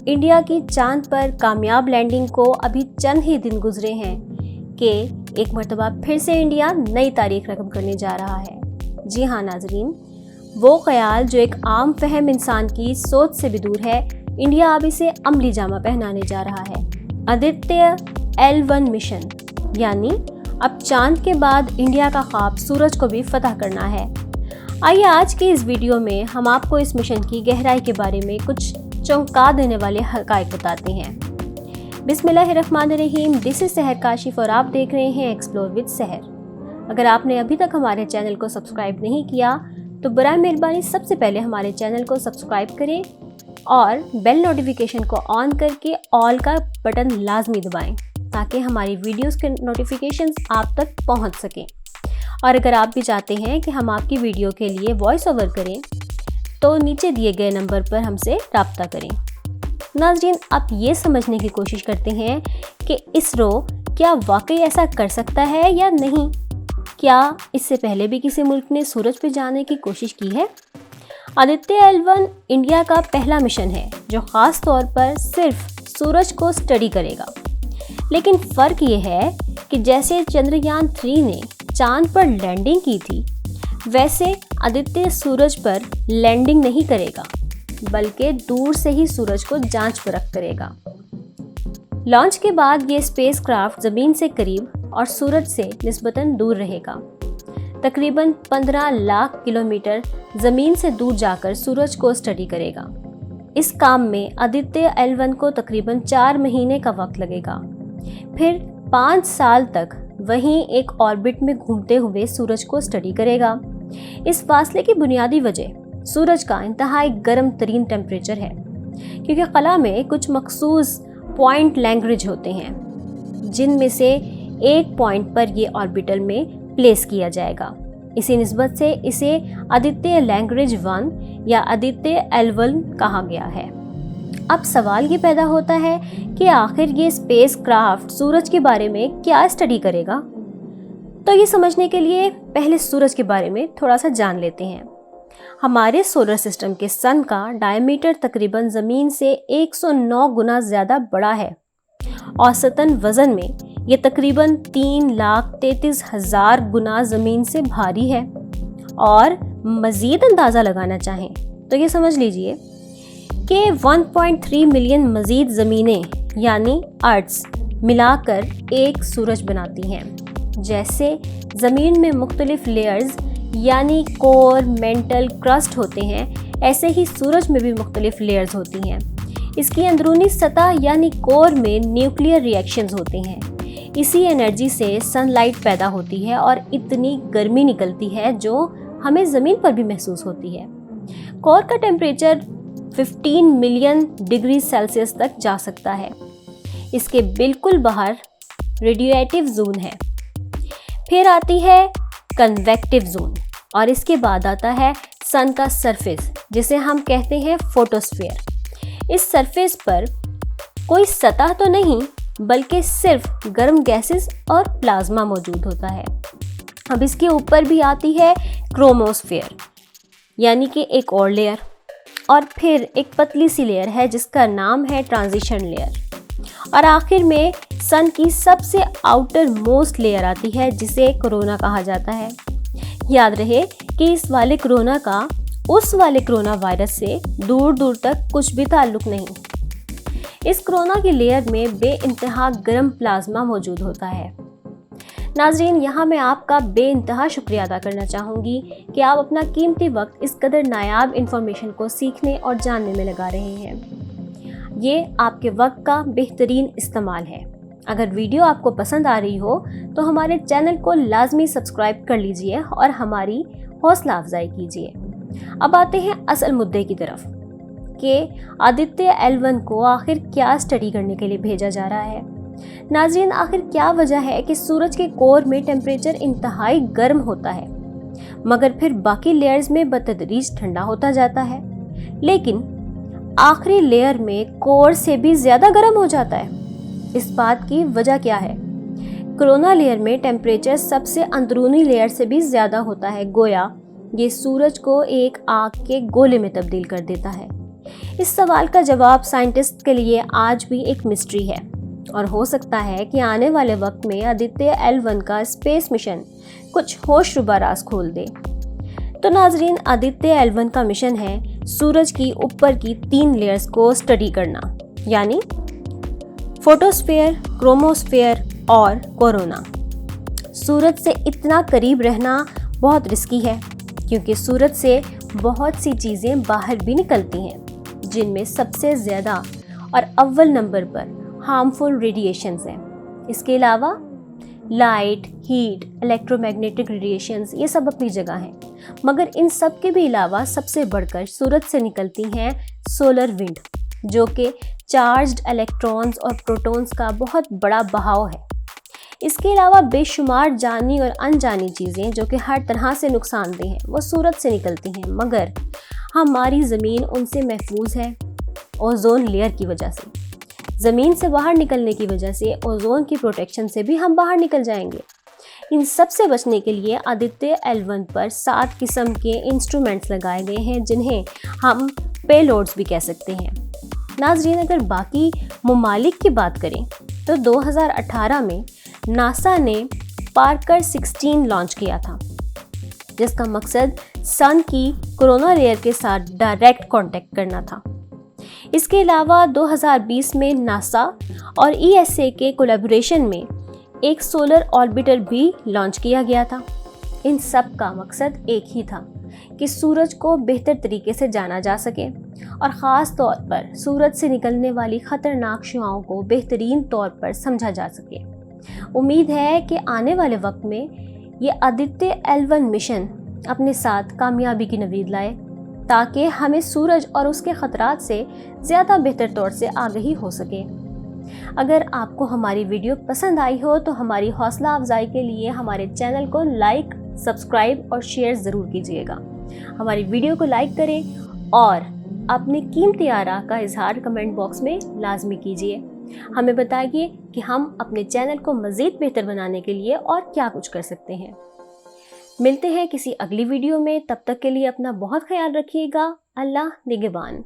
India की चांद पर कामयाब लैंडिंग को अभी चंद ही दिन गुजरे हैं कि एक मर्तबा फिर से इंडिया नई तारीख रकम करने जा रहा है। जी हाँ नाजरीन, वो ख्याल जो एक आम फहम इंसान की सोच से भी दूर है, इंडिया अब इसे अमली जामा पहनाने जा रहा है। आदित्य L1 मिशन, यानी अब चांद के बाद इंडिया का ख्वाब सूरज को भी फतह करना है। आइए आज की इस वीडियो में हम आपको इस मिशन की गहराई के बारे में कुछ चौंका देने वाले हक़ाइक़ बताते हैं। बिस्मिल्लाहिर्रहमानिर्रहीम, दिस इज़ सहर काशिफ और आप देख रहे हैं एक्सप्लोर विद सहर। अगर आपने अभी तक हमारे चैनल को सब्सक्राइब नहीं किया तो बराए मेहरबानी सबसे पहले हमारे चैनल को सब्सक्राइब करें और बेल नोटिफिकेशन को ऑन करके ऑल का बटन लाजमी दबाएं ताकि हमारी वीडियोस के नोटिफिकेशंस आप तक पहुंच सकें। और अगर आप भी चाहते हैं कि हम आपकी वीडियो के लिए वॉइस ओवर करें तो नीचे दिए गए नंबर पर हमसे राब्ता करें। नाज़रीन, आप ये समझने की कोशिश करते हैं कि इसरो क्या वाकई ऐसा कर सकता है या नहीं। क्या इससे पहले भी किसी मुल्क ने सूरज पर जाने की कोशिश की है? आदित्य L1 इंडिया का पहला मिशन है जो ख़ास तौर पर सिर्फ सूरज को स्टडी करेगा। लेकिन फ़र्क ये है कि जैसे चंद्रयान 3 ने चांद पर लैंडिंग की थी, वैसे आदित्य सूरज पर लैंडिंग नहीं करेगा बल्कि दूर से ही सूरज को जांच परख करेगा। लॉन्च के बाद ये स्पेसक्राफ्ट ज़मीन से करीब और सूरज से निस्बतन दूर रहेगा। तकरीबन 15 लाख किलोमीटर ज़मीन से दूर जाकर सूरज को स्टडी करेगा। इस काम में आदित्य L1 को तकरीबन 4 महीने का वक्त लगेगा। फिर 5 साल तक वहीं एक ऑर्बिट में घूमते हुए सूरज को स्टडी करेगा। इस फासले की बुनियादी वजह सूरज का इंतहाई गर्म तरीन टेम्परेचर है, क्योंकि खला में कुछ मखसूस पॉइंट लैग्रेंज होते हैं जिनमें से एक पॉइंट पर ये ऑर्बिटल में प्लेस किया जाएगा। इसी निस्बत से इसे आदित्य लैग्रेंज 1 या आदित्य L1 कहा गया है। अब सवाल ये पैदा होता है कि आखिर ये स्पेसक्राफ्ट सूरज के बारे में क्या स्टडी करेगा। तो ये समझने के लिए पहले सूरज के बारे में थोड़ा सा जान लेते हैं। हमारे सोलर सिस्टम के सन का डायमीटर तकरीबन ज़मीन से 109 गुना ज़्यादा बड़ा है। औसतन वज़न में ये तकरीबन 3,33,000 गुना ज़मीन से भारी है। और मज़ीद अंदाज़ा लगाना चाहें तो ये समझ लीजिए कि 1.3 मिलियन मज़ीद ज़मीनें यानी अर्थ्स मिलाकर एक सूरज बनाती हैं। जैसे ज़मीन में मुख्तलिफ लेयर्स यानी कोर, मेंटल, क्रस्ट होते हैं, ऐसे ही सूरज में भी मुख्तलिफ लेयर्स होती हैं। इसकी अंदरूनी सतह यानी कोर में न्यूक्लियर रिएक्शंस होते हैं। इसी एनर्जी से सनलाइट पैदा होती है और इतनी गर्मी निकलती है जो हमें ज़मीन पर भी महसूस होती है। कोर का टेम्परेचर 15 मिलियन डिग्री सेल्सियस तक जा सकता है। इसके बिल्कुल बाहर रेडियोएक्टिव जोन है। फिर आती है कन्वेक्टिव जोन और इसके बाद आता है सन का सरफेस, जिसे हम कहते हैं फोटोस्फीयर। इस सरफेस पर कोई सतह तो नहीं बल्कि सिर्फ गर्म गैसेस और प्लाज्मा मौजूद होता है। अब इसके ऊपर भी आती है क्रोमोस्फीयर यानी कि एक और लेयर, और फिर एक पतली सी लेयर है जिसका नाम है ट्रांजिशन लेयर, और आखिर में सन की सबसे आउटर मोस्ट लेयर आती है जिसे कोरोना कहा जाता है। याद रहे कि इस वाले कोरोना का उस वाले कोरोना वायरस से दूर दूर तक कुछ भी ताल्लुक नहीं। इस कोरोना की लेयर में बेइंतहा गर्म प्लाज्मा मौजूद होता है। नाजरीन, यहाँ मैं आपका बेइंतहा शुक्रिया अदा करना चाहूँगी कि आप अपना कीमती वक्त इस कदर नायाब इंफॉर्मेशन को सीखने और जानने में लगा रहे हैं। ये आपके वक्त का बेहतरीन इस्तेमाल है। अगर वीडियो आपको पसंद आ रही हो तो हमारे चैनल को लाजमी सब्सक्राइब कर लीजिए और हमारी हौसला अफजाई कीजिए। अब आते हैं असल मुद्दे की तरफ कि आदित्य L1 को आखिर क्या स्टडी करने के लिए भेजा जा रहा है। नाज़रीन, आखिर क्या वजह है कि सूरज के कोर में टेम्परेचर इंतहाई गर्म होता है मगर फिर बाकी लेयर्स में बतदरीज ठंडा होता जाता है, लेकिन आखिरी लेयर में कोर से भी ज़्यादा गर्म हो जाता है। इस बात की वजह क्या है? कोरोना लेयर में टेम्परेचर सबसे अंदरूनी लेयर से भी ज़्यादा होता है। गोया ये सूरज को एक आग के गोले में तब्दील कर देता है। इस सवाल का जवाब साइंटिस्ट के लिए आज भी एक मिस्ट्री है और हो सकता है कि आने वाले वक्त में आदित्य L1 का स्पेस मिशन कुछ होशरुबा राज खोल दे। तो नाजरीन, आदित्य L1 का मिशन है सूरज की ऊपर की 3 लेयर्स को स्टडी करना, यानी फोटोस्फीयर, क्रोमोस्फीयर और कोरोना। सूरज से इतना करीब रहना बहुत रिस्की है क्योंकि सूरज से बहुत सी चीज़ें बाहर भी निकलती हैं, जिनमें सबसे ज़्यादा और अव्वल नंबर पर हार्मफुल रेडिएशंस हैं। इसके अलावा लाइट, हीट, इलेक्ट्रोमैग्नेटिक रेडिएशंस ये सब अपनी जगह हैं, मगर इन सब के भी अलावा सबसे बढ़कर सूरज से निकलती हैं सोलर विंड, जो कि चार्ज्ड इलेक्ट्रॉन्स और प्रोटॉन्स का बहुत बड़ा बहाव है। इसके अलावा बेशुमार जानी और अनजानी चीज़ें जो कि हर तरह से नुकसानदेह हैं वो सूरज से निकलती हैं, मगर हमारी ज़मीन उनसे महफूज है ओजोन लेयर की वजह से। ज़मीन से बाहर निकलने की वजह से ओजोन की प्रोटेक्शन से भी हम बाहर निकल जाएंगे। इन सब से बचने के लिए आदित्य L1 पर 7 किस्म के इंस्ट्रूमेंट्स लगाए गए हैं, जिन्हें हम पेलोड्स भी कह सकते हैं। नाज़रीन, अगर बाकी ममालिक की बात करें तो 2018 में नासा ने पार्कर 16 लॉन्च किया था, जिसका मकसद सन की कोरोना लेयर के साथ डायरेक्ट कांटेक्ट करना था। इसके अलावा 2020 में नासा और ESA के कोलैबोरेशन में एक सोलर ऑर्बिटर भी लॉन्च किया गया था। इन सब का मकसद एक ही था कि सूरज को बेहतर तरीके से जाना जा सके और ख़ास तौर पर सूरज से निकलने वाली ख़तरनाक शुआओं को बेहतरीन तौर पर समझा जा सके। उम्मीद है कि आने वाले वक्त में ये आदित्य L1 मिशन अपने साथ कामयाबी की नवीद लाए, ताकि हमें सूरज और उसके ख़तरात से ज़्यादा बेहतर तौर से आगाही हो सके। अगर आपको हमारी वीडियो पसंद आई हो तो हमारी हौसला अफजाई के लिए हमारे चैनल को लाइक, सब्सक्राइब और शेयर ज़रूर कीजिएगा। हमारी वीडियो को लाइक करें और अपनी कीमती आरा का इजहार कमेंट बॉक्स में लाजमी कीजिए। हमें बताइए कि हम अपने चैनल को मज़ीद बेहतर बनाने के लिए और क्या कुछ कर सकते हैं। मिलते हैं किसी अगली वीडियो में, तब तक के लिए अपना बहुत ख्याल रखिएगा। अल्लाह निगहबान।